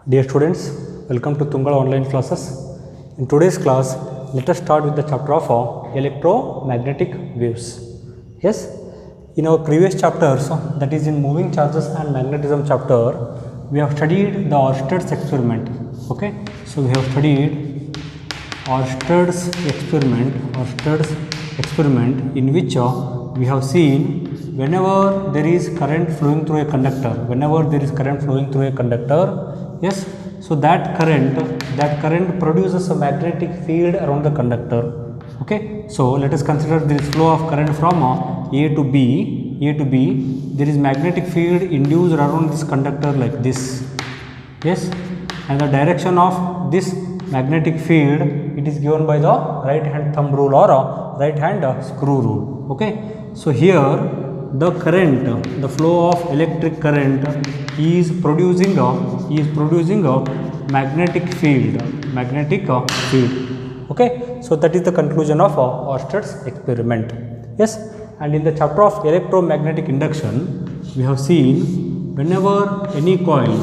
Dear students, welcome to Tungal online classes. In today's class, let us start with the chapter of electromagnetic waves. Yes, in our previous chapters, that is in moving charges and magnetism chapter, we have studied the Ørsted's experiment. Okay, so we have studied Ørsted's experiment in which we have seen whenever there is current flowing through a conductor, yes, so that current produces a magnetic field around the conductor. Okay, so let us consider this flow of current from A to B. There is magnetic field induced around this conductor like this. Yes, and the direction of this magnetic field, it is given by the right hand thumb rule or right hand screw rule. Okay, so here the flow of electric current is producing a magnetic field. Okay, so that is the conclusion of Ørsted's experiment. Yes, and in the chapter of electromagnetic induction, we have seen whenever any coil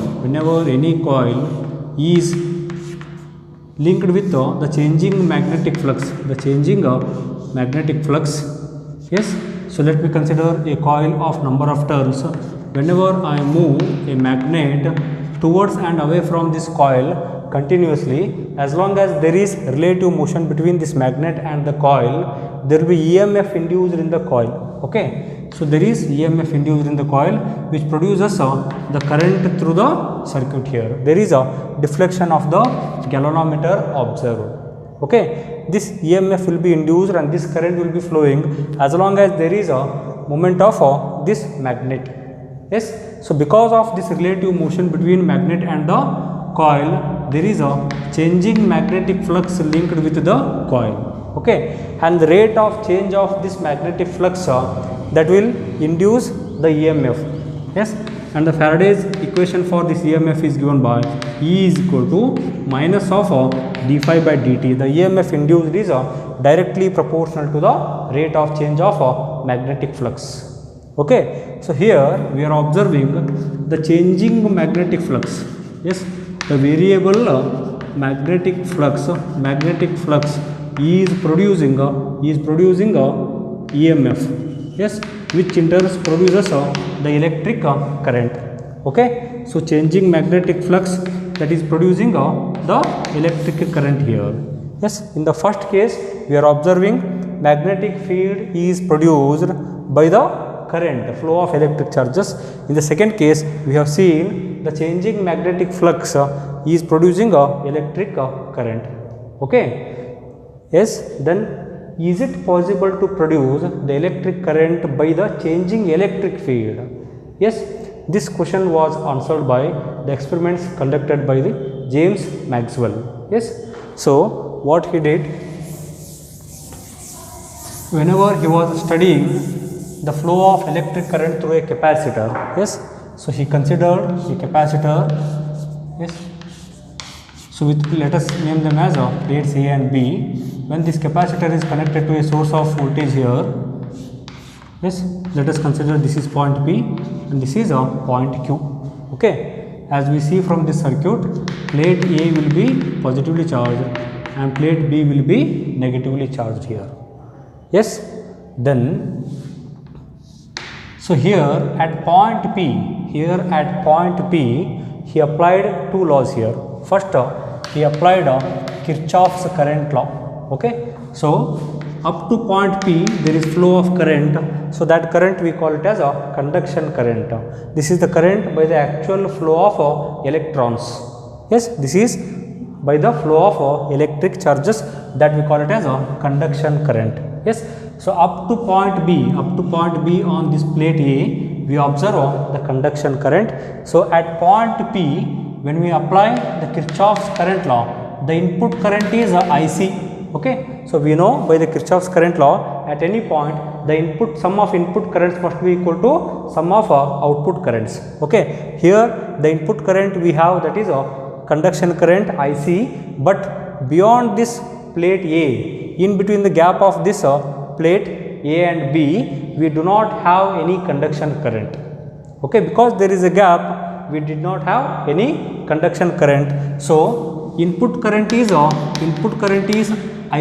is linked with the changing magnetic flux, yes. So let me consider a coil of number of turns. Whenever I move a magnet towards and away from this coil continuously, as long as there is relative motion between this magnet and the coil, there will be EMF induced in the coil. Okay, so there is EMF induced in the coil which produces the current through the circuit. Here there is a deflection of the galvanometer observed. Okay, this EMF will be induced and this current will be flowing as long as there is a movement of this magnet. Yes, so because of this relative motion between magnet and the coil, there is a changing magnetic flux linked with the coil. Okay, and the rate of change of this magnetic flux that will induce the EMF. Yes, and the Faraday's equation for this EMF is given by E is equal to minus of d phi by dt. The EMF induced is directly proportional to the rate of change of magnetic flux. Okay, so here we are observing the changing magnetic flux. Yes, the variable magnetic flux is producing EMF. Yes, which in turn produces the electric current. Okay, so changing magnetic flux that is producing the electric current here. Yes, in the first case we are observing magnetic field is produced by the current, flow of electric charges. In the second case we have seen the changing magnetic flux is producing electric current. Okay, yes, then is it possible to produce the electric current by the changing electric field? Yes, this question was answered by the experiments conducted by the James Maxwell. Yes, so what he did, whenever he was studying the flow of electric current through a capacitor, yes, so he considered a capacitor. Yes, so let us name them as plates A and B. When this capacitor is connected to a source of voltage here, yes, let us consider this is point P and this is point Q. Okay, as we see from this circuit, plate A will be positively charged and plate B will be negatively charged here. Yes, then so here at point P, he applied two laws here. First, he applied Kirchhoff's current law. Okay, so up to point P there is flow of current, so that current we call it as a conduction current. This is the current by the actual flow of electrons. Yes, this is by the flow of electric charges, that we call it as a conduction current. Yes, so up to point B on this plate A we observe the conduction current. So at point P, when we apply the Kirchhoff's current law, the input current is IC. Okay, so we know by the Kirchhoff's current law, at any point the sum of input currents must be equal to sum of output currents. Okay, here the input current we have, that is conduction current IC, but beyond this plate A, in between the gap of this plate A and B, we do not have any conduction current. Okay, because there is a gap we did not have any conduction current. So input current is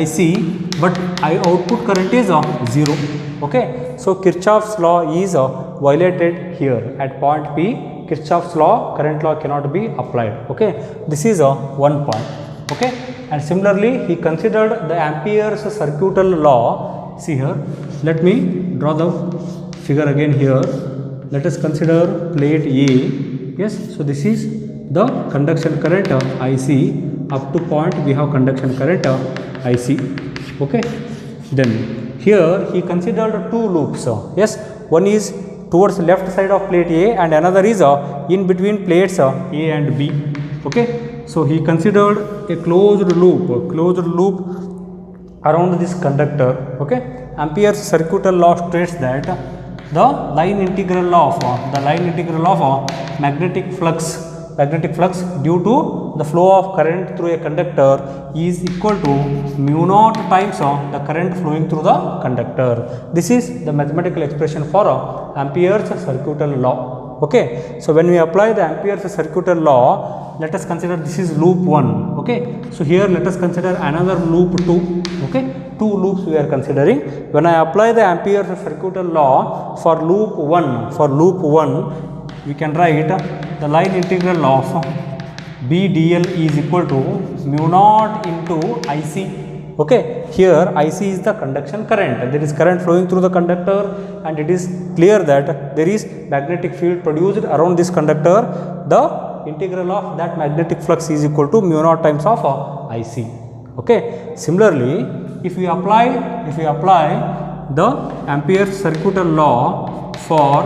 IC, but output current is 0. Okay, so Kirchhoff's law is violated here at point P. Kirchhoff's law, current law cannot be applied. Okay, this is one point. Okay, and similarly he considered the Ampere's circuital law. See here, let me draw the figure again here. Let us consider plate A. Yes, so this is the conduction current IC. Up to point we have conduction current IC. Okay, then here he considered two loops. Yes, one is towards left side of plate A and another is in between plates A and B. Okay, so he considered a closed loop around this conductor. Okay, Ampere's circuital law states that the line integral of magnetic flux due to the flow of current through a conductor is equal to mu naught times the current flowing through the conductor. This is the mathematical expression for Ampere's circuital law. Okay, so when we apply the Ampere's circuital law, let us consider this is loop 1. Okay, so here let us consider another loop 2. Okay, two loops we are considering. When I apply the Ampere's circuital law for loop 1, we can write the line integral of B dl is equal to mu naught into IC. Okay, here IC is the conduction current. There is current flowing through the conductor, and it is clear that there is magnetic field produced around this conductor. The integral of that magnetic flux is equal to mu naught times of IC. Okay, similarly, if we apply the Ampere's circuital law for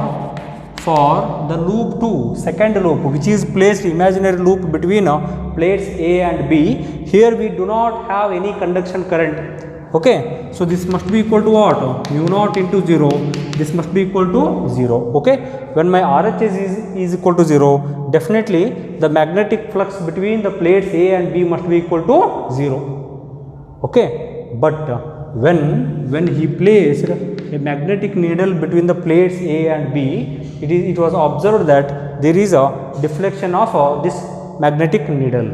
the loop 2, second loop, which is placed imaginary loop between plates A and B, here we do not have any conduction current. Okay, so this must be equal to what? Mu naught into 0. This must be equal to 0. Okay, when my RHS is equal to 0, definitely the magnetic flux between the plates A and B must be equal to 0. Okay, but when he placed a magnetic needle between the plates A and B, it was observed that there is a deflection of this magnetic needle.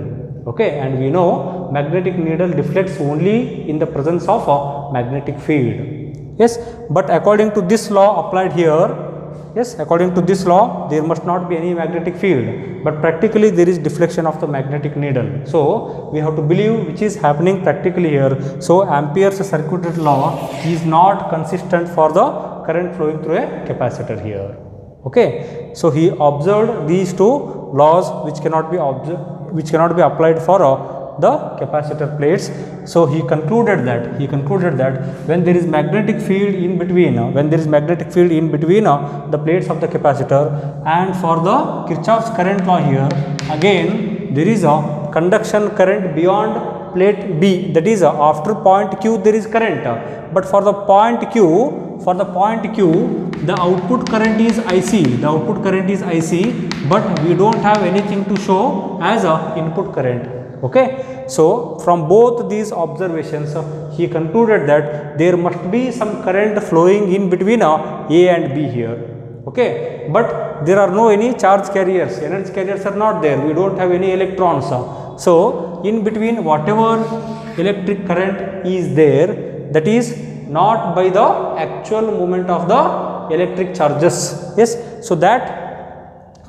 Okay, and we know magnetic needle deflects only in the presence of a magnetic field. Yes, but according to this law applied here, yes, according to this law there must not be any magnetic field, but practically there is deflection of the magnetic needle. So we have to believe which is happening practically here. So Ampere's circuital law is not consistent for the current flowing through a capacitor here. Okay, so he observed these two laws which cannot be applied for the capacitor plates. So he concluded that when there is magnetic field in between the plates of the capacitor, and for the Kirchhoff's current law here, again there is a conduction current beyond plate B, that is after point Q there is current, but for the point Q the output current is IC, but we don't have anything to show as a input current. Okay, so from both these observations he concluded that there must be some current flowing in between A and B here. Okay, but there are no any charge carriers, energy carriers are not there, we don't have any electrons. So in between whatever electric current is there, that is not by the actual movement of the electric charges. Yes, so that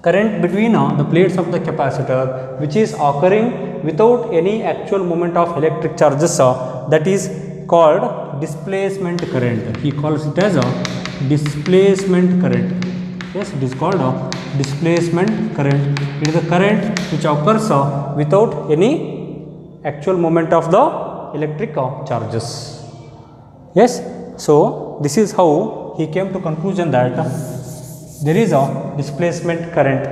current between the plates of the capacitor which is occurring without any actual movement of electric charges, that is called displacement current. He calls it as a displacement current. Yes, it is called a displacement current. It is the current which occurs without any actual movement of the electric charges. Yes, so this is how he came to conclusion that there is a displacement current.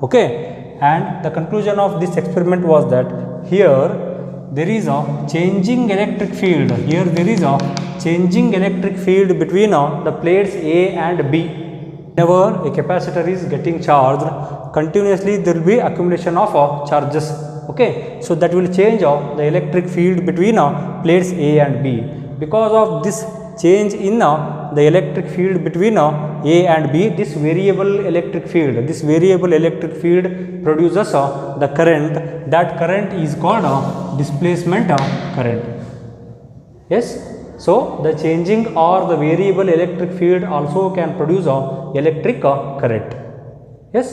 Okay, and the conclusion of this experiment was that here there is a changing electric field. Here there is a changing electric field between the plates A and B. Whenever a capacitor is getting charged, continuously there will be accumulation of charges. Okay, so that will change the electric field between plates A and B. Because of this change in the electric field between A and B, this variable electric field produces the current. That current is called displacement current. Yes. So the changing or the variable electric field also can produce electric current. Yes.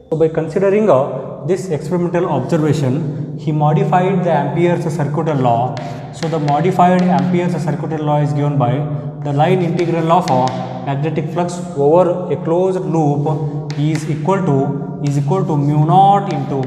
So by considering this experimental observation, he modified the Ampere's circuital law. So the modified Ampere's circuital law is given by the line integral of magnetic flux over a closed loop is equal to mu naught into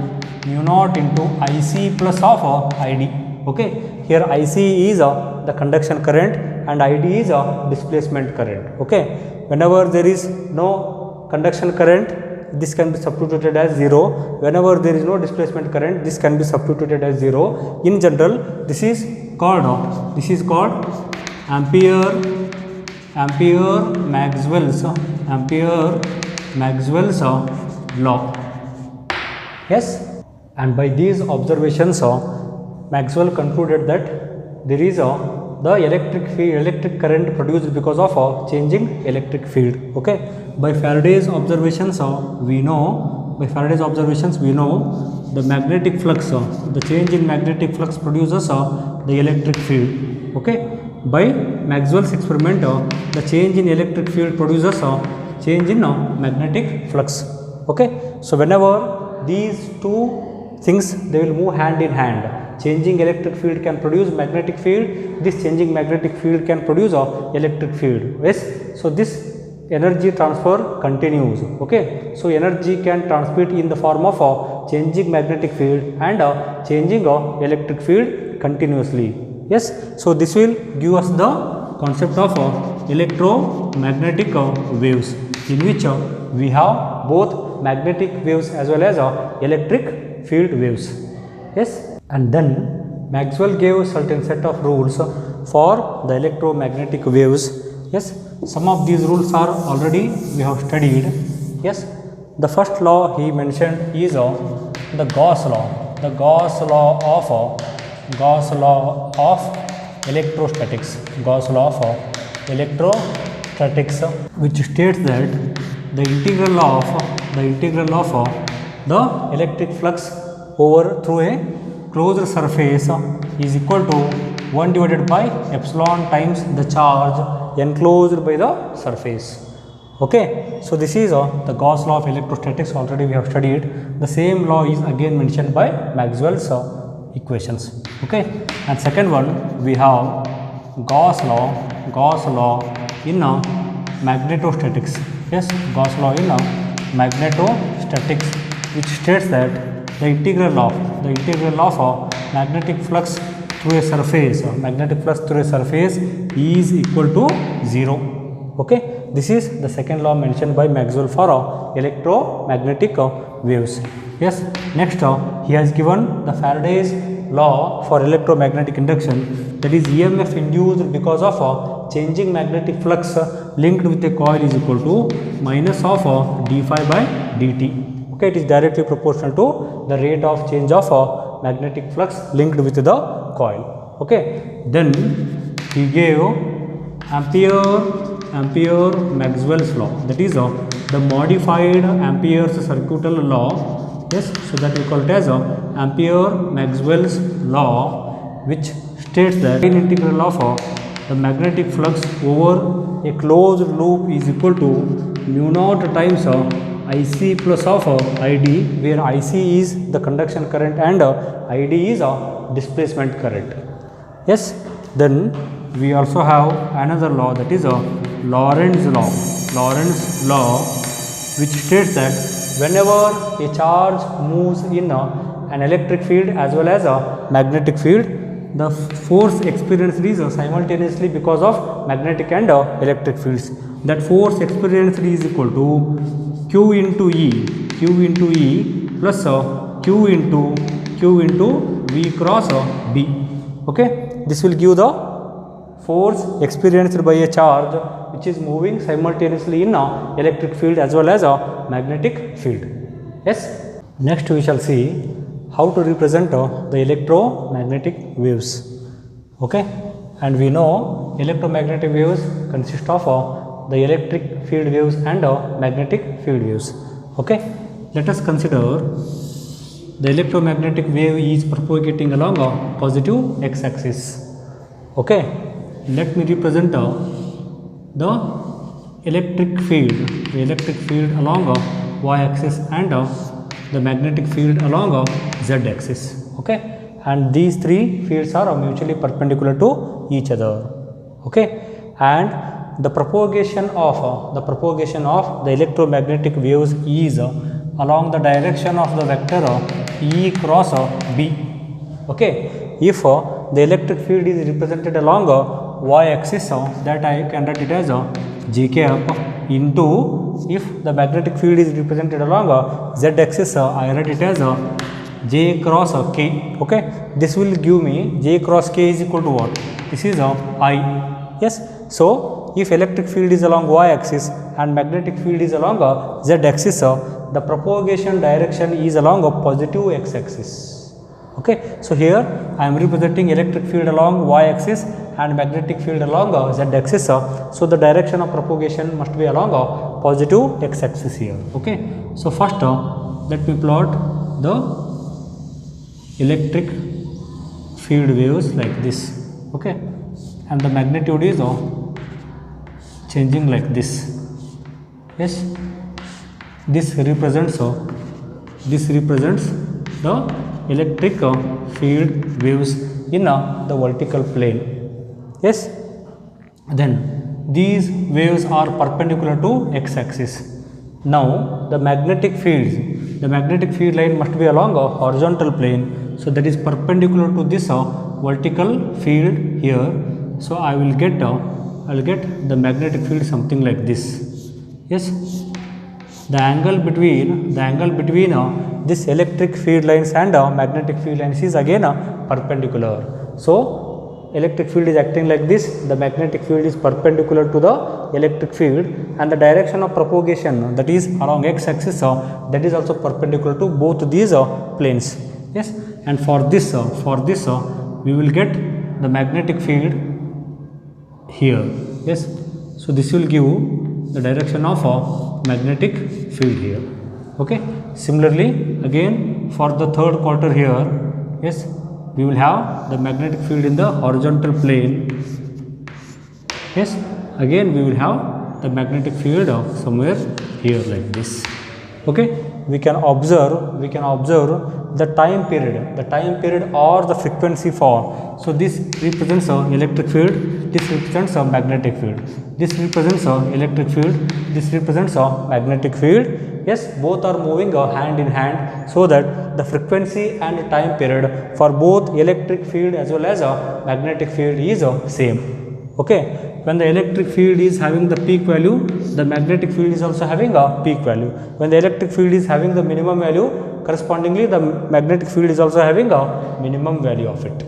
IC plus of ID. Okay, here IC is the conduction current and ID is displacement current. Okay, whenever there is no conduction current, this can be substituted as 0. Whenever there is no displacement current, this can be substituted as 0. In general, this is called Maxwell's law. Yes, and by these observations, Maxwell concluded that there is the electric current produced because of changing electric field. Okay, by Faraday's observations we know the magnetic flux, the change in magnetic flux produces the electric field. Okay, by Maxwell's experiment, the change in electric field produces change in magnetic flux. Okay, so whenever these two things, they will move hand in hand. Changing electric field can produce magnetic field, this changing magnetic field can produce electric field. Yes, so this energy transfer continues. Okay, so energy can transmit in the form of changing magnetic field and changing electric field continuously. Yes, so this will give us the concept of electromagnetic waves, in which we have both magnetic waves as well as electric field waves. Yes, and then Maxwell gave certain set of rules for the electromagnetic waves. Yes, some of these rules are already we have studied. Yes, the first law he mentioned is the Gauss law. The Gauss law of electrostatics. Gauss law of electrostatics, which states that the integral of the electric flux over through a closed surface is equal to 1 divided by epsilon times the charge enclosed by the surface. Okay, so this is the Gauss law of electrostatics, already we have studied. The same law is again mentioned by Maxwell's equations. Okay, and second one we have Gauss law in magnetostatics. Yes, Gauss law in magnetostatics, which states that the integral of magnetic flux through a surface is equal to 0. Okay, this is the second law mentioned by Maxwell for electromagnetic waves. Yes, next he has given the Faraday's law for electromagnetic induction, that is EMF induced because of changing magnetic flux linked with a coil is equal to minus of d phi by dt. Okay, it is directly proportional to the rate of change of magnetic flux linked with the coil. Okay, then he gave Ampere Maxwell's law, that is the modified Ampere's circuital law. Yes, so that we call it as Ampere Maxwell's law, which states that the integral of the magnetic flux over a closed loop is equal to mu naught times IC plus of ID, where IC is the conduction current and ID is displacement current. Yes, then we also have another law, that is Lorentz law, which states that whenever a charge moves in an electric field as well as a magnetic field, the force experienced is simultaneously because of magnetic and electric fields. That force experienced is equal to Q into E plus Q into V cross B. Okay, this will give the force experienced by a charge which is moving simultaneously in electric field as well as a magnetic field. Yes, next we shall see how to represent the electromagnetic waves. Okay, and we know electromagnetic waves consist of the electric field waves and magnetic field waves. Okay, let us consider the electromagnetic wave is propagating along a positive x-axis. Okay, let me represent the electric field along a y-axis and the magnetic field along a z-axis. Okay, and these three fields are mutually perpendicular to each other. Okay, and the propagation of the electromagnetic waves is along the direction of the vector E cross B. Okay, if the electric field is represented along y-axis, that I can write it as j cap into, if the magnetic field is represented along z-axis, I write it as j cross k. Okay, this will give me j cross k is equal to what? This is I. Yes, so if electric field is along y-axis and magnetic field is along z-axis, the propagation direction is along a positive x-axis. Okay, so here I am representing electric field along y-axis and magnetic field along z-axis, so the direction of propagation must be along a positive x-axis here. Okay, so first let me plot the electric field waves like this. Okay, and the magnitude is changing like this. Yes, this represents the electric field waves in the vertical plane. Yes, then these waves are perpendicular to x-axis. Now the magnetic field line must be along a horizontal plane, so that is perpendicular to this vertical field here. So I will get the magnetic field something like this. Yes, the angle between this electric field lines and magnetic field lines is again perpendicular. So electric field is acting like this, the magnetic field is perpendicular to the electric field, and the direction of propagation, that is along x-axis, that is also perpendicular to both these planes. Yes, and for this we will get the magnetic field here. Yes, so this will give the direction of magnetic field here. Okay, similarly again for the third quarter here, yes, we will have the magnetic field in the horizontal plane. Yes, again we will have the magnetic field somewhere here like this. Okay, we can observe the time period or the frequency for. So this represents electric field, this represents magnetic field, this represents electric field, this represents magnetic field. Yes, both are moving hand in hand, so that the frequency and time period for both electric field as well as magnetic field is same. Okay, when the electric field is having the peak value, the magnetic field is also having a peak value. When the electric field is having the minimum value, correspondingly the magnetic field is also having a minimum value of it.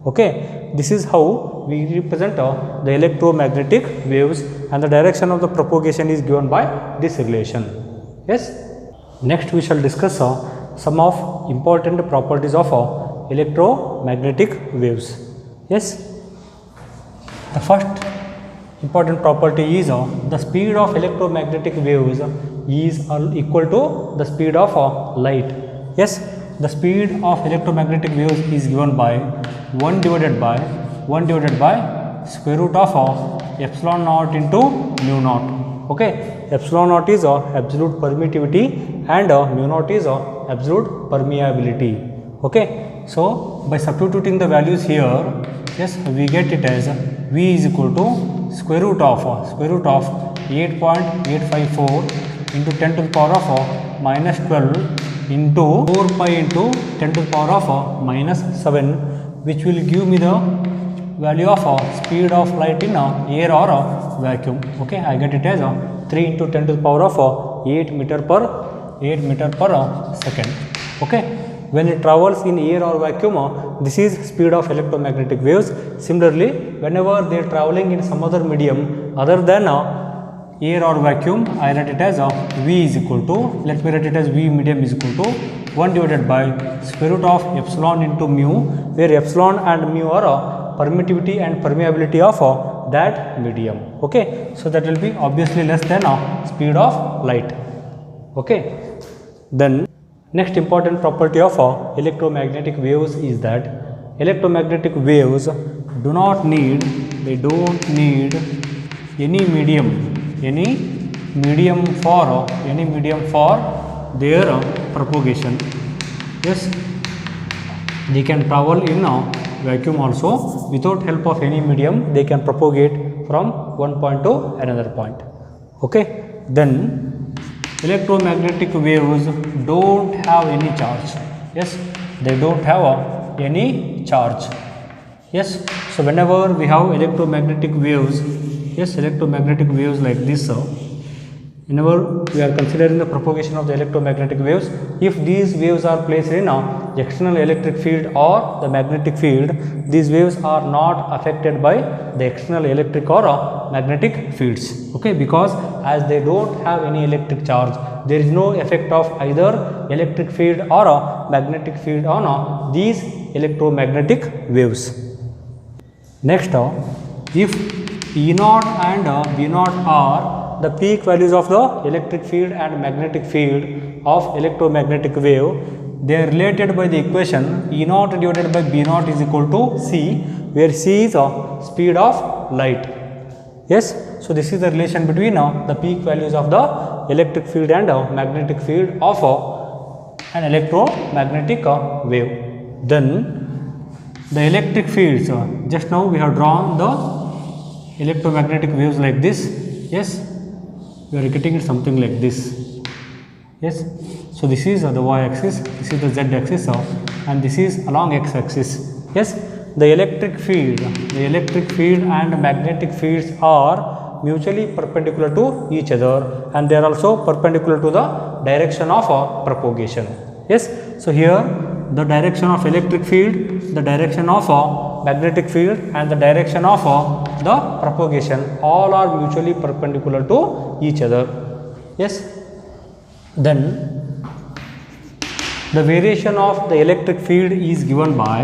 Okay, this is how we represent the electromagnetic waves, and the direction of the propagation is given by this relation. Yes, next we shall discuss some of important properties of electromagnetic waves. Yes, the first important property is the speed of electromagnetic waves is equal to the speed of light. Yes, the speed of electromagnetic waves is given by 1 divided by square root of epsilon naught into mu naught. Okay, epsilon naught is absolute permittivity and mu naught is absolute permeability. Okay, so by substituting the values here, yes, we get it as V is equal to square root of 8.854 into 10 to the power of minus 12 into 4 pi into 10 to the power of minus 7, which will give me the value of speed of light in air or vacuum. Okay, I get it as 3 into 10 to the power of 8 meter per second. Okay, when it travels in air or vacuum, this is speed of electromagnetic waves. Similarly, whenever they are traveling in some other medium other than air or vacuum, I write it as V is equal to, let me write it as V medium is equal to 1 divided by square root of epsilon into mu, where epsilon and mu are permittivity and permeability of that medium. Okay, so that will be obviously less than speed of light. Okay, then next important property of electromagnetic waves is that electromagnetic waves do not need, they don't need any medium for their propagation. Yes, they can travel in a vacuum also. Without help of any medium, they can propagate from one point to another point. Okay, then electromagnetic waves don't have any charge. Yes, they don't have any charge. Yes, so whenever we have electromagnetic waves, yes, electromagnetic waves like this, whenever we are considering the propagation of the electromagnetic waves, if these waves are placed in the external electric field or the magnetic field, these waves are not affected by the external electric or magnetic fields. Okay, because as they don't have any electric charge, there is no effect of either electric field or magnetic field on these electromagnetic waves. Next, if E0 and V0 are the peak values of the electric field and magnetic field of electromagnetic wave, they are related by the equation E0 divided by B0 is equal to C, where C is speed of light. Yes, so this is the relation between the peak values of the electric field and magnetic field of an electromagnetic wave. Then the electric fields, just now we have drawn the electromagnetic waves like this. Yes, we are getting it something like this. Yes, so this is the y axis, this is the z axis, and this is along x axis. Yes, the electric field and magnetic fields are mutually perpendicular to each other, and they are also perpendicular to the direction of propagation. Yes, so here the direction of electric field, the direction of magnetic field, and the direction of the propagation all are mutually perpendicular to each other. Yes, then the variation of the electric field is given by,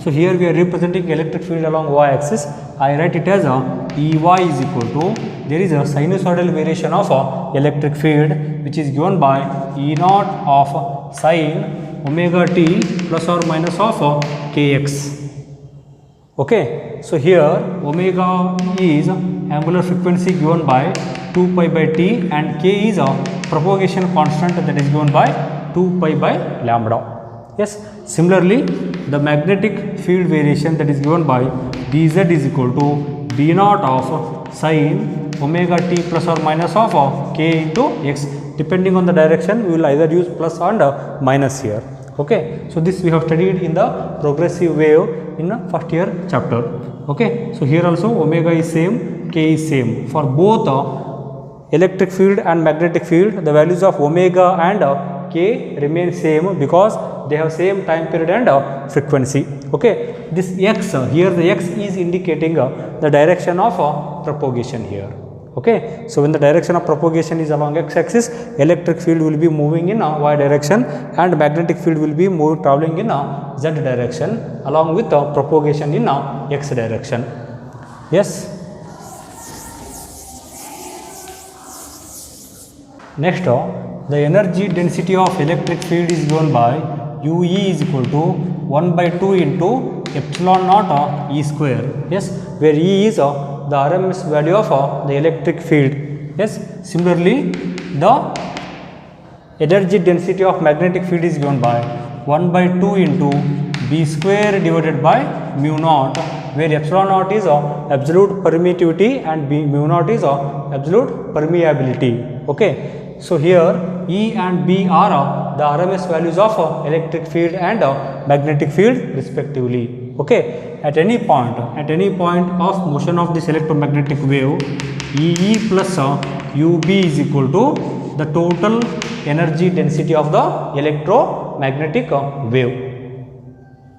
so here we are representing electric field along y axis. I write it as Ey is equal to, there is a sinusoidal variation of electric field which is given by E0 of sin omega t plus or minus of kx. Okay, so here omega is angular frequency given by 2 pi by t, and k is a propagation constant that is given by 2 pi by lambda. Yes, similarly the magnetic field variation that is given by dz is equal to d0 of sin omega t plus or minus of k into x. Depending on the direction, we will either use plus and minus here. Okay, so this we have studied in the progressive wave in the first year chapter. Okay, so here also omega is same, k is same for both electric field and magnetic field. The values of omega and k remain same because they have same time period and frequency. Okay, this x here, the x is indicating the direction of propagation here. Okay, so when the direction of propagation is along x axis, electric field will be moving in y direction and magnetic field will be traveling in z direction along with propagation in x direction. Yes. Next, the energy density of electric field is given by UE is equal to 1 by 2 into epsilon naught E square. Yes, where E is the RMS value of the electric field. Yes, similarly the energy density of magnetic field is given by 1 by 2 into B square divided by mu naught, where epsilon naught is absolute permittivity and mu naught is absolute permeability. Okay, so here E and B are the RMS values of electric field and magnetic field respectively. Okay, at any point of motion of this electromagnetic wave, EE plus UB is equal to the total energy density of the electromagnetic wave.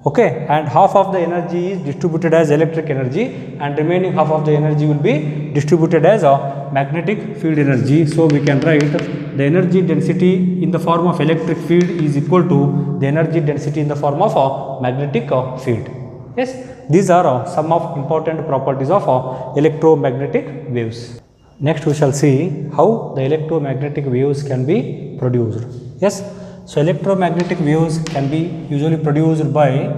Okay, and half of the energy is distributed as electric energy and remaining half of the energy will be distributed as magnetic field energy. So we can write the energy density in the form of electric field is equal to the energy density in the form of magnetic field. Yes, these are some of important properties of electromagnetic waves. Next we shall see how the electromagnetic waves can be produced. Yes, so electromagnetic waves can be usually produced by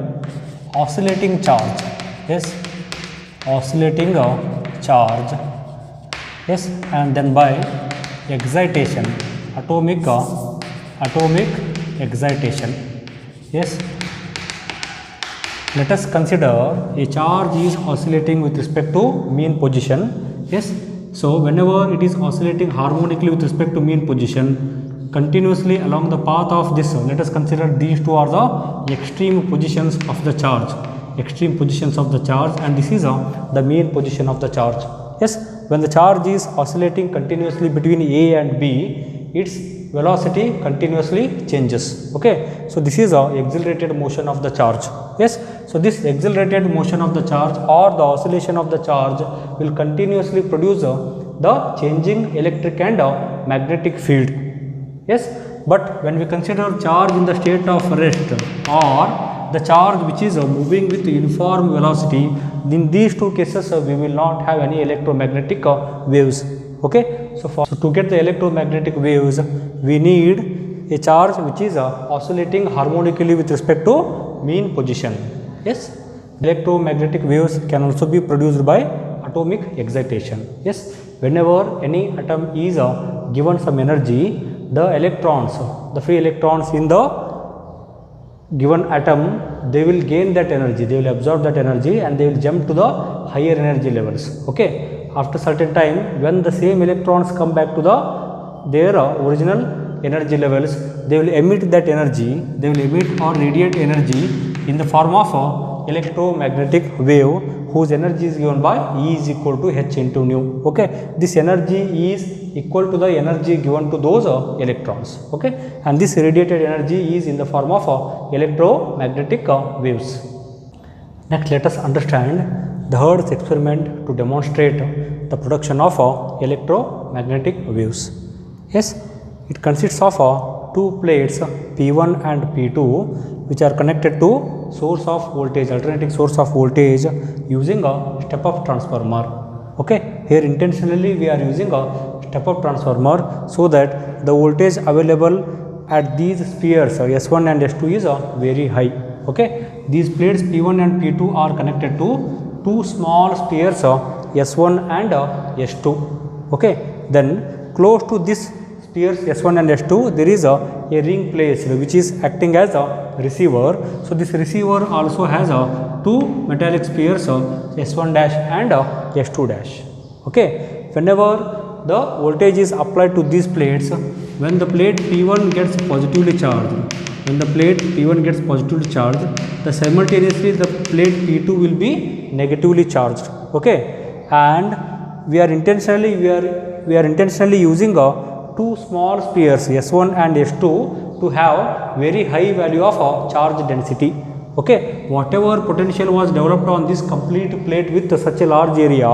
oscillating charge. Yes, oscillating charge. Yes, and then by excitation, atomic excitation. Yes, let us consider a charge is oscillating with respect to mean position. Yes, so whenever it is oscillating harmonically with respect to mean position continuously along the path of this, let us consider these two are the extreme positions of the charge, and this is the mean position of the charge. Yes, when the charge is oscillating continuously between A and B, its velocity continuously changes. Okay, so this is a accelerated motion of the charge. Yes, so this accelerated motion of the charge or the oscillation of the charge will continuously produce the changing electric and magnetic field. Yes, but when we consider charge in the state of rest or the charge which is moving with uniform velocity, in these two cases we will not have any electromagnetic waves. Okay, so to get the electromagnetic waves we need a charge which is oscillating harmonically with respect to mean position. Yes, electromagnetic waves can also be produced by atomic excitation. Yes, whenever any atom is given some energy, the electrons, the free electrons in the given atom, they will gain that energy, they will absorb that energy and they will jump to the higher energy levels. Okay, after certain time when the same electrons come back to their original energy levels, they will emit that energy, they will emit or radiate energy in the form of electromagnetic wave whose energy is given by E is equal to h into nu. Okay, this energy is equal to the energy given to those electrons. Okay, and this radiated energy is in the form of electromagnetic waves. Next, let us understand the Hertz experiment to demonstrate the production of electromagnetic waves. Yes, it consists of two plates P1 and P2 which are connected to source of voltage, alternating source of voltage using a step-up transformer. Okay, here intentionally we are using a step-up transformer so that the voltage available at these spheres S1 and S2 is very high. Okay, these plates P1 and P2 are connected to two small spheres S1 and S2. Okay, then close to this spheres S1 and S2 there is a ring placed which is acting as a receiver. So this receiver also has two metallic spheres S1 dash and S2 dash. Okay, whenever the voltage is applied to these plates, when the plate P1 gets positively charged, the simultaneously the plate P2 will be negatively charged. Okay, and we are intentionally using two small spheres S1 and S2 to have very high value of charge density. Okay, whatever potential was developed on this complete plate with such a large area,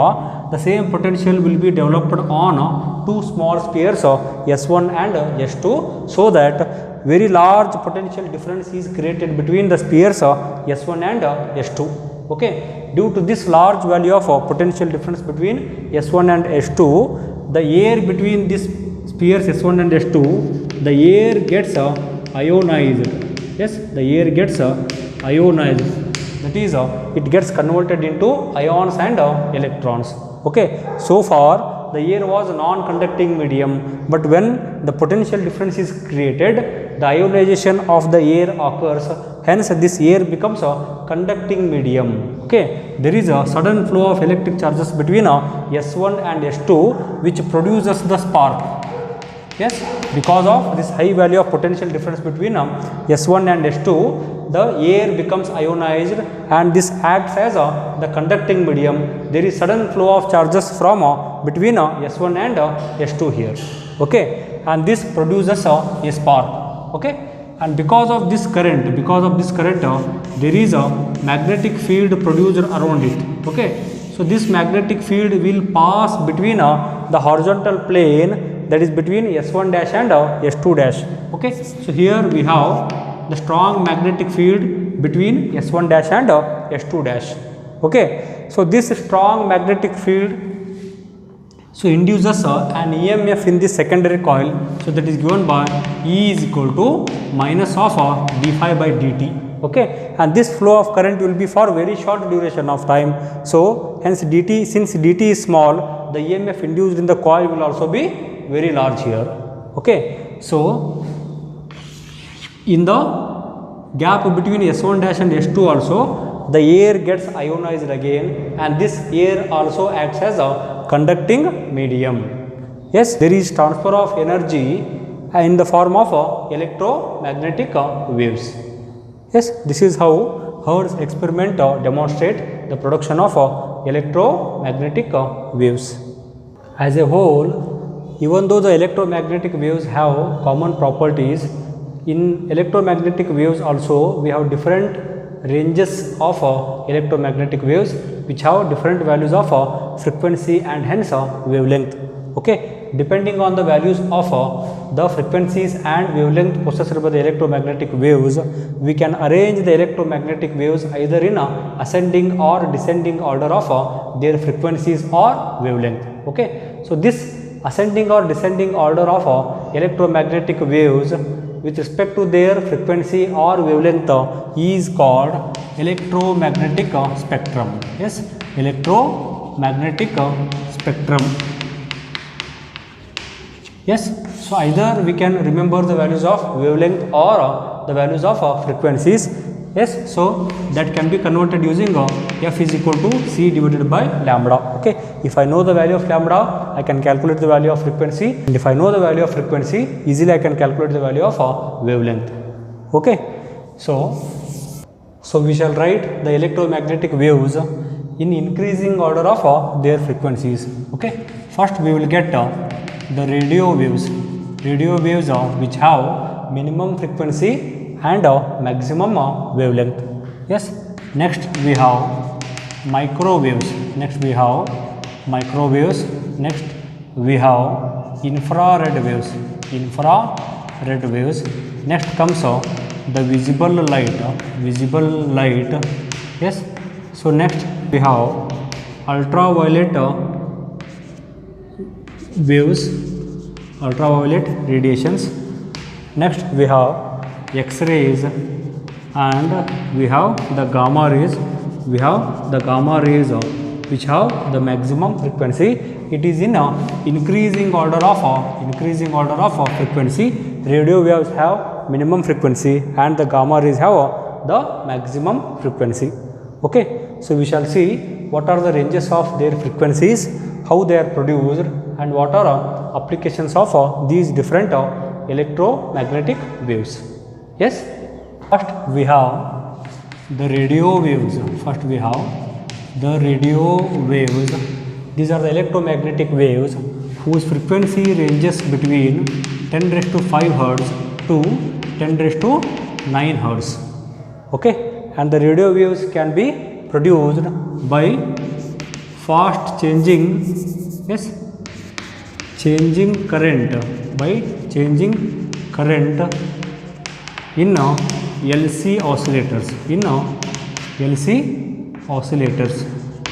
the same potential will be developed on two small spheres S1 and S2, so that very large potential difference is created between the spheres S1 and S2. Okay, due to this large value of potential difference between S1 and S2, the air between these spheres S1 and S2, the air gets ionized. Yes, the air gets ionized, that is it gets converted into ions and electrons. Okay, so far the air was a non-conducting medium, but when the potential difference is created, the ionization of the air occurs, hence this air becomes a conducting medium. Okay, there is a sudden flow of electric charges between S1 and S2 which produces the spark. Yes, because of this high value of potential difference between S1 and S2, the air becomes ionized and this acts as the conducting medium. There is sudden flow of charges from between S1 and S2 here. Okay, and this produces a spark. Okay, and because of this current, there is a magnetic field produced around it. Okay, so this magnetic field will pass between the horizontal plane, that is between S1 dash and S2 dash. Okay, so here we have the strong magnetic field between S1 dash and S2 dash. Okay, so this strong magnetic field so induces an EMF in the secondary coil, so that is given by E is equal to minus of d phi by dt. Okay, and this flow of current will be for very short duration of time. So hence dt, since dt is small, the EMF induced in the coil will also be very large here. Okay, so in the gap between S1 dash and S2 also, the air gets ionized again, and this air also acts as a conducting medium. Yes, there is transfer of energy in the form of electromagnetic waves. Yes, this is how Hertz experiment demonstrate the production of electromagnetic waves. As a whole, even though the electromagnetic waves have common properties, in electromagnetic waves also we have different ranges of electromagnetic waves which have different values of frequency and hence wavelength. Okay, depending on the values of the frequencies and wavelength possessed by the electromagnetic waves, we can arrange the electromagnetic waves either in ascending or descending order of their frequencies or wavelength. Okay, so this ascending or descending order of electromagnetic waves with respect to their frequency or wavelength is called electromagnetic spectrum. Yes, electromagnetic spectrum. Yes, so either we can remember the values of wavelength or the values of frequencies. Yes, so that can be converted using F is equal to C divided by lambda. Okay, if I know the value of lambda, I can calculate the value of frequency, and if I know the value of frequency, easily I can calculate the value of wavelength. Okay, so we shall write the electromagnetic waves in increasing order of their frequencies. Okay, first we will get the radio waves which have minimum frequency and maximum wavelength. Yes, next we have microwaves, next we have infrared waves, next comes the visible light. Yes, so next we have ultraviolet waves, ultraviolet radiations, next we have X-rays, and we have the gamma rays, which have the maximum frequency. It is in increasing order of frequency. Radio waves have minimum frequency and the gamma rays have the maximum frequency. Okay, so we shall see what are the ranges of their frequencies, how they are produced, and what are applications of these different electromagnetic waves. Yes, first we have the radio waves. These are the electromagnetic waves whose frequency ranges between 10 raised to 5 hertz to 10 raised to 9 hertz. Okay, and the radio waves can be produced by fast changing current in LC oscillators.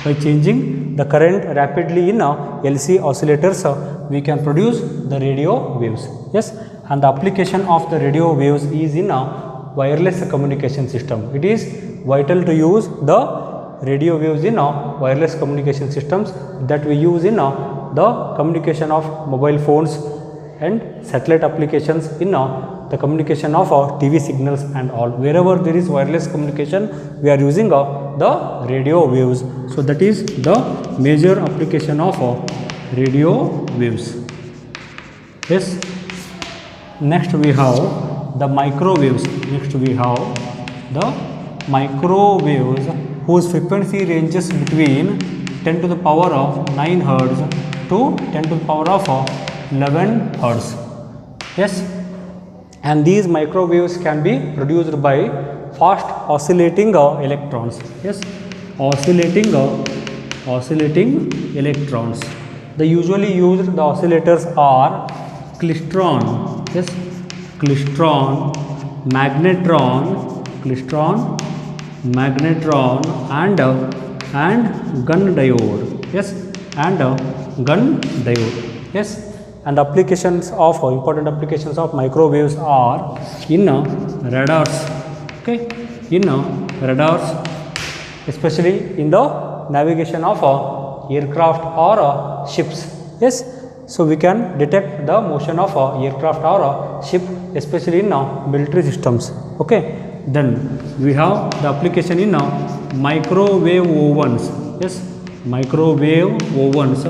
By changing the current rapidly in LC oscillators, we can produce the radio waves. Yes, and the application of the radio waves is in a wireless communication system. It is vital to use the radio waves in wireless communication systems that we use in the communication of mobile phones and satellite applications, in the communication of TV signals and all. Wherever there is wireless communication, we are using the radio waves. So that is the major application of radio waves. Yes, next we have the microwaves. Whose frequency ranges between 10 to the power of 9 hertz to 10 to the power of 11 hertz. Yes, and these microwaves can be produced by fast oscillating electrons. Yes, oscillating electrons. The usually used the oscillators are klystron, yes, klystron, magnetron, magnetron and gun diode. Yes, and gun diode. Yes, and applications of important applications of microwaves are in radars. Okay, in radars, especially in the navigation of aircraft or ships. Yes, so we can detect the motion of aircraft or ship, especially in military systems. Okay, then we have the application in microwave ovens. Yes, microwave ovens,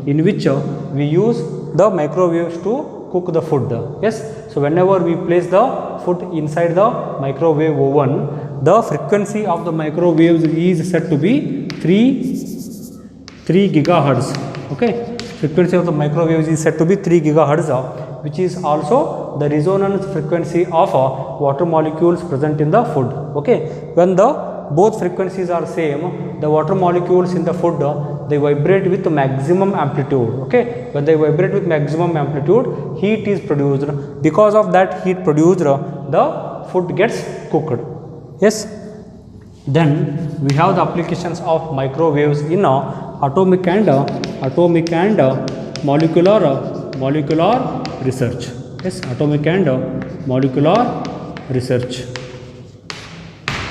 in which we use the microwaves to cook the food. Yes, so whenever we place the food inside the microwave oven, the frequency of the microwaves is said to be 3 gigahertz. Okay, frequency of the microwaves is said to be 3 gigahertz, which is also the resonance frequency of water molecules present in the food. Okay, when the both frequencies are same, the water molecules in the food they vibrate with maximum amplitude. Okay, when they vibrate with maximum amplitude, heat is produced. Because of that heat produced, the food gets cooked. Yes, then we have the applications of microwaves in atomic and molecular research. Yes, atomic and molecular research.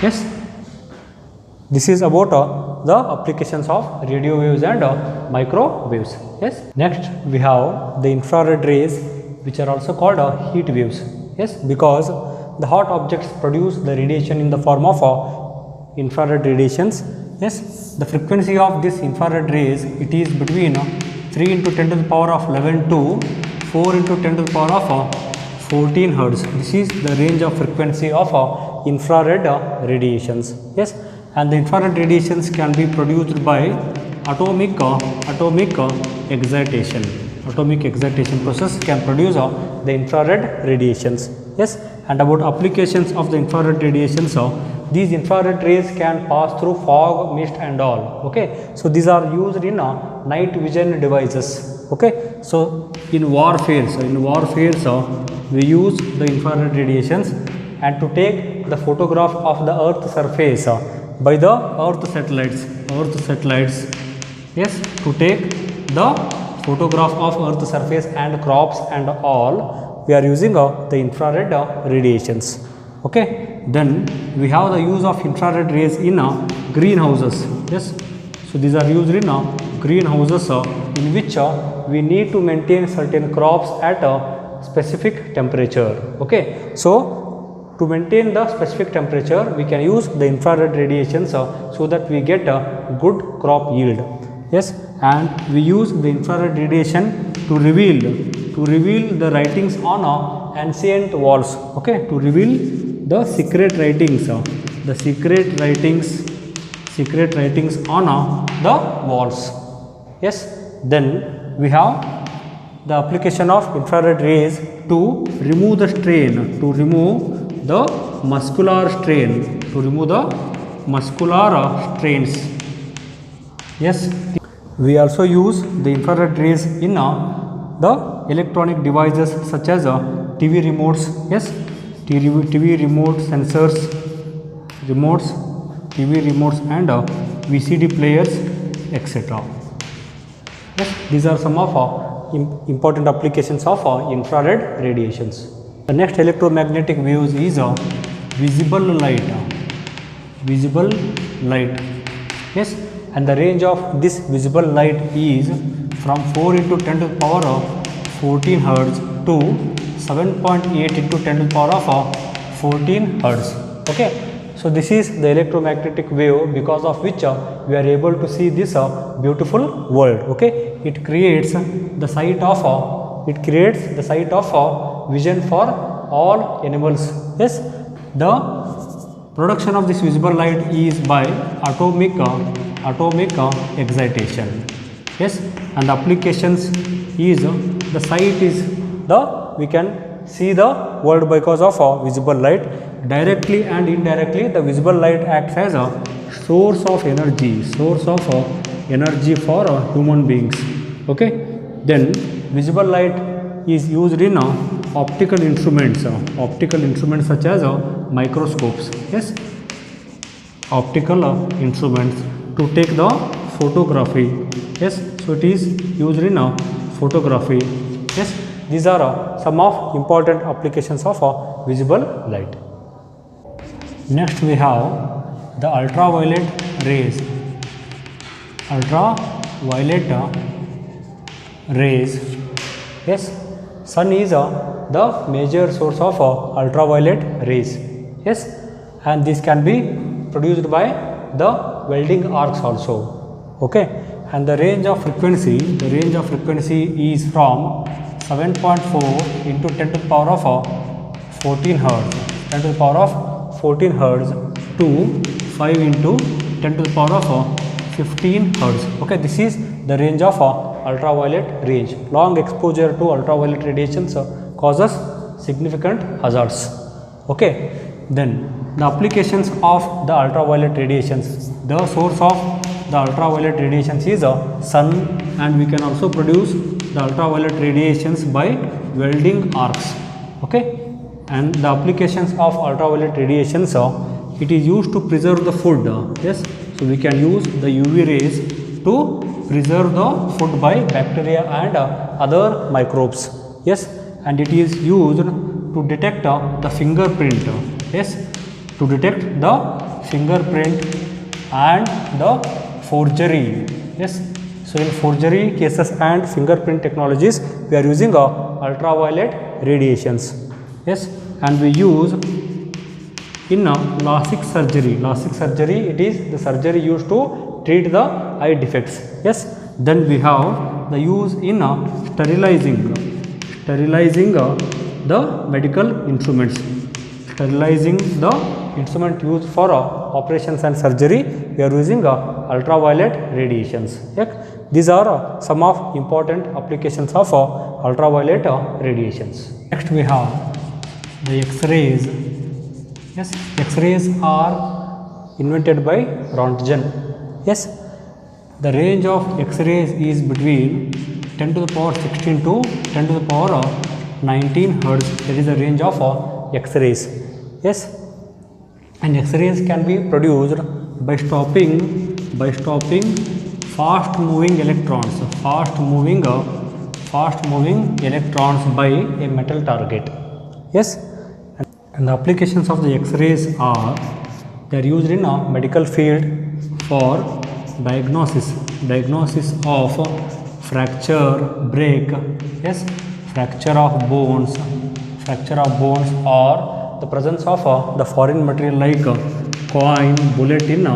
Yes, this is about the applications of radio waves and microwaves. Yes, next we have the infrared rays, which are also called heat waves. Yes, because the hot objects produce the radiation in the form of infrared radiations. Yes, the frequency of this infrared rays, it is between 3 into 10 to the power of 11 to 4 into 10 to the power of 14 hertz. This is the range of frequency of infrared radiations. Yes, and the infrared radiations can be produced by atomic excitation. Atomic excitation process can produce the infrared radiations. Yes, and about applications of the infrared radiations, these infrared rays can pass through fog, mist and all. Okay, so these are used in night vision devices. Okay, so in warfare, we use the infrared radiations, and to take the photograph of the earth surface by the earth satellites. Yes, to take the photograph of earth surface and crops and all, we are using the infrared radiations. Okay, then we have the use of infrared rays in greenhouses. Yes, so these are used in greenhouses in which we need to maintain certain crops at a specific temperature. Okay, so to maintain the specific temperature, we can use the infrared radiations so that we get a good crop yield. Yes, and we use the infrared radiation to reveal the writings on ancient walls. Okay, to reveal the secret writings on the walls. Yes, then we have the application of infrared rays to remove the strain, to remove the muscular strains. Yes, we also use the infrared rays in the electronic devices such as TV remotes. Yes, TV remote sensors, TV remotes and VCD players, etc. Yes, these are some of important applications of infrared radiations. The next electromagnetic waves is visible light. Yes, and the range of this visible light is from 4 into 10 to the power of 14 hertz to 7.8 into 10 to the power of 14 hertz. Okay, so this is the electromagnetic wave, because of which we are able to see this beautiful world. Okay, it creates the sight of vision for all animals. Yes, the production of this visible light is by atomic excitation. Yes, and the applications is the sight is we can see the world because of visible light. Directly and indirectly, the visible light acts as a source of energy for human beings. Okay, then visible light is used in optical instruments such as microscopes. Yes, optical instruments to take the photography. Yes, so it is used in photography. Yes, these are some of important applications of visible light. Next we have the ultraviolet rays. Ultraviolet rays. Yes, sun is the major source of ultraviolet rays. Yes, and this can be produced by the welding arcs also. Okay, and the range of frequency is from 7.4 into 10 to the power of 14 hertz, 10 to the power of 14 hertz to 5 into 10 to the power of 15 hertz. Okay, this is the range of ultraviolet range. Long exposure to ultraviolet radiations causes significant hazards. Okay, then the applications of the ultraviolet radiations. The source of the ultraviolet radiations is sun, and we can also produce the ultraviolet radiations by welding arcs. Okay, and the applications of ultraviolet radiations, it is used to preserve the food. Yes, so we can use the UV rays to preserve the food by bacteria and other microbes. Yes, and it is used to detect the fingerprint. Yes, to detect the fingerprint and the forgery. Yes, so in forgery cases and fingerprint technologies, we are using ultraviolet radiations. Yes, and we use in LASIK surgery. LASIK surgery, it is the surgery used to treat the eye defects. Yes, then we have the use in sterilizing the medical instruments. Sterilizing the instrument used for operations and surgery, we are using ultraviolet radiations. Yes, these are some of important applications of ultraviolet radiations. Next we have the X-rays. Yes, X-rays are invented by Rontgen. Yes, the range of X-rays is between 10 to the power 16 to 10 to the power 19 hertz. That is the range of X-rays. Yes, and X-rays can be produced by stopping fast moving electrons by a metal target. Yes, and the applications of the X-rays are, they are used in a medical field for diagnosis of fracture, break. Yes, fracture of bones or the presence of the foreign material like coin, bullet in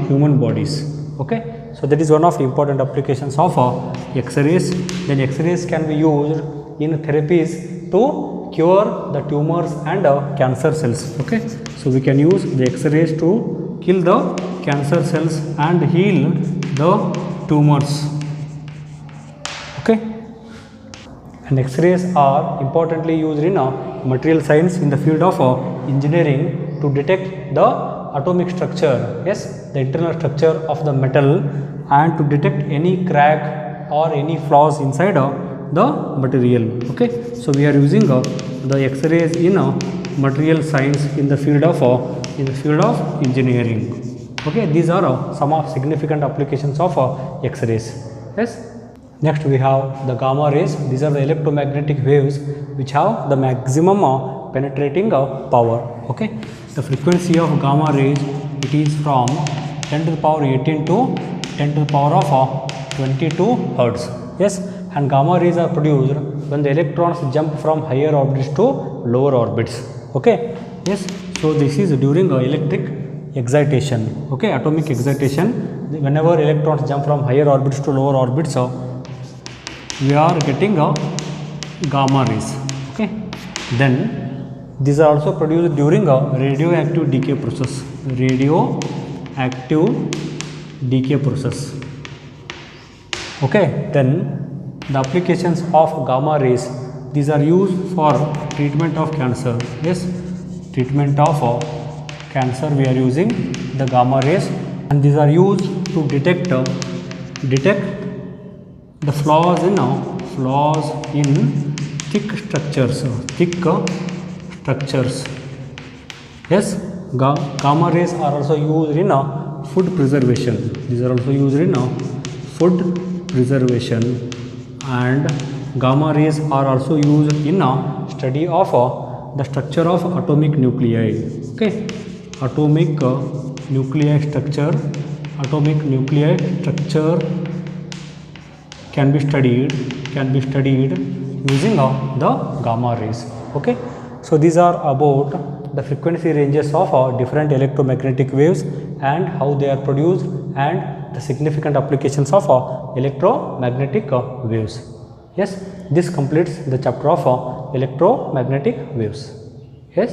human bodies. Okay, so that is one of the important applications of X-rays. Then X-rays can be used in therapies to cure the tumors and cancer cells. Okay, so we can use the X-rays to kill the cancer cells and heal the tumors. Okay, and X-rays are importantly used in material science in the field of engineering to detect the atomic structure. Yes, the internal structure of the metal, and to detect any crack or any flaws inside the material. Okay, so we are using the X-rays in material science in the field of engineering. Okay, these are some of significant applications of X-rays. Yes. Next we have the gamma rays. These are the electromagnetic waves which have the maximum penetrating power. Okay, the frequency of gamma rays, it is from 10 to the power 18 to 10 to the power of 22 hertz. Yes, and gamma rays are produced when the electrons jump from higher orbits to lower orbits. Okay, yes, so this is during electric excitation. Okay, atomic excitation. Whenever electrons jump from higher orbits to lower orbits, we are getting gamma rays. Okay, then these are also produced during a radioactive decay process. Okay, then the applications of gamma rays, these are used for treatment of cancer. Yes, treatment of cancer, we are using the gamma rays, and these are used to detect the flaws in thick structures. Yes, gamma rays are also used in food preservation. These are also used in food preservation, and gamma rays are also used in study of the structure of atomic nuclei. Okay, atomic nuclei structure can be studied using the gamma rays. Okay, so these are about the frequency ranges of different electromagnetic waves and how they are produced and the significant applications of electromagnetic waves. Yes, this completes the chapter of electromagnetic waves.